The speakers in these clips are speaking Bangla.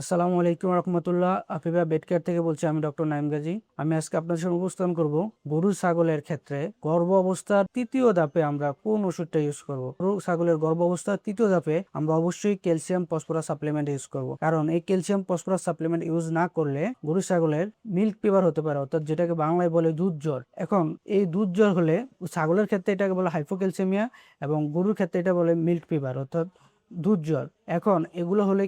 আসসালামু আলাইকুম রহমতুল্লাহ। আফিফা বেডকেয়ার থেকে বলছি, আমি ডক্টর নাইম গাজী। আমি আজকে আপনাদের সামনে উপস্থাপন করব গরু ছাগলের ক্ষেত্রে গর্ভ অবস্থার তৃতীয় ধাপে আমরা কোন ওষুধটা ইউজ করব। গরু ছাগলের গর্ভ অবস্থার তৃতীয় ধাপে আমরা অবশ্যই ক্যালসিয়াম ফসফরাস সাপ্লিমেন্ট ইউজ করব, কারণ এই ক্যালসিয়াম ফসফরাস সাপ্লিমেন্ট ইউজ না করলে গরু ছাগলের মিল্ক ফিভার হতে পারে, অর্থাৎ যেটাকে বাংলায় বলে দুধ জ্বর। এখন এই দুধ জ্বর হলে ছাগলের ক্ষেত্রে এটাকে বলে হাইপোক্যালসেমিয়া এবং গরুর ক্ষেত্রে এটা বলে মিল্ক ফিভার অর্থাৎ দুধ জ্বর। এখন এগুলো হলে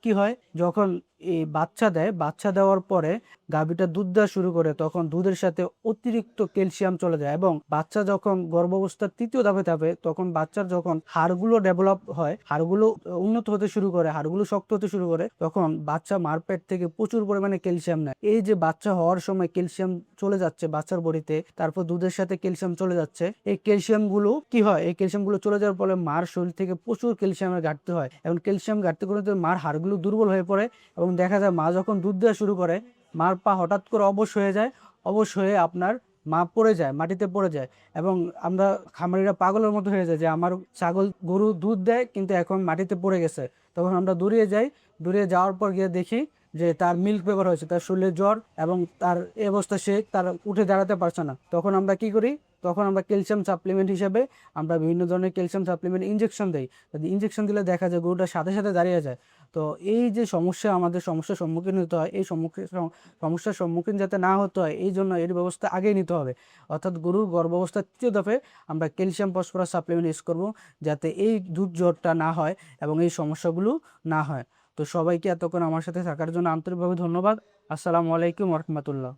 কি হয়, যখন এই বাচ্চা দেয়, বাচ্চা দেওয়ার পরে গাভীটা দুধ দেওয়া শুরু করে, তখন দুধের সাথে অতিরিক্ত ক্যালসিয়াম চলে যায় এবং বাচ্চা যখন গর্ভাবস্থার তৃতীয় ধাপে থাকে, তখন বাচ্চার যখন হাড়গুলো ডেভেলপ হয়, হাড়গুলো উন্নত হতে শুরু করে, হাড়গুলো শক্ত হতে শুরু করে, তখন বাচ্চা মার পেট থেকে প্রচুর পরিমাণে ক্যালসিয়াম নেয়। এই যে বাচ্চা হওয়ার সময় ক্যালসিয়াম চলে যাচ্ছে বাচ্চার বডিতে, তারপর দুধের সাথে ক্যালসিয়াম চলে যাচ্ছে, এই ক্যালসিয়াম গুলো কি হয়, এই ক্যালসিয়াম গুলো চলে যাওয়ার ফলে মার শরীর থেকে প্রচুর ক্যালসিয়ামের ঘাটতি হয় এবং ক্যালসিয়াম ঘাটতি করে মার হাড়গুলো দুর্বল হয়ে পড়ে এবং দেখা যায় মা যখন দুধ দেওয়া শুরু করে, মার পা হঠাৎ করে অবশ হয়ে যায়। অবশ হয়ে আপনার মা পড়ে যায়, মাটিতে পড়ে যায় এবং আমরা খামারিরা পাগলের মতো হয়ে যায় যে আমার ছাগল গরু দুধ দেয় কিন্তু এখন মাটিতে পড়ে গেছে। তখন আমরা দৌড়িয়ে যাই, দৌড়িয়ে যাওয়ার পর গিয়ে দেখি যে তার মিল্ক ফিভার হয়েছে, তার শরীরে জ্বর এবং তার এই অবস্থা, সে তার উঠে দাঁড়াতে পারছে না। তখন আমরা কি করি, তখন আমরা ক্যালসিয়াম সাপ্লিমেন্ট হিসেবে আমরা বিভিন্ন ধরনের ক্যালসিয়াম সাপ্লিমেন্ট ইনজেকশন দিই। ইনজেকশন দিলে দেখা যায় গরুটার সাথে সাথে দাঁড়িয়ে যায়। তো এই যে সমস্যা, আমাদের সমস্যার সম্মুখীন হতে হয়, এই সমস্যার সম্মুখীন যাতে না হতে হয়, এই জন্য এর ব্যবস্থা আগেই নিতে হবে। অর্থাৎ গরুর গর্ভাবস্থার তৃতীয় দফে আমরা ক্যালসিয়াম ফসফরাস সাপ্লিমেন্ট ইউজ করব, যাতে এই দুধ জ্বরটা না হয় এবং এই সমস্যাগুলো না হয়। তো সবাইকে এতক্ষণ আমার সাথে থাকার জন্য আন্তরিকভাবে ধন্যবাদ। আসসালামু আলাইকুম রহমতুল্লাহ।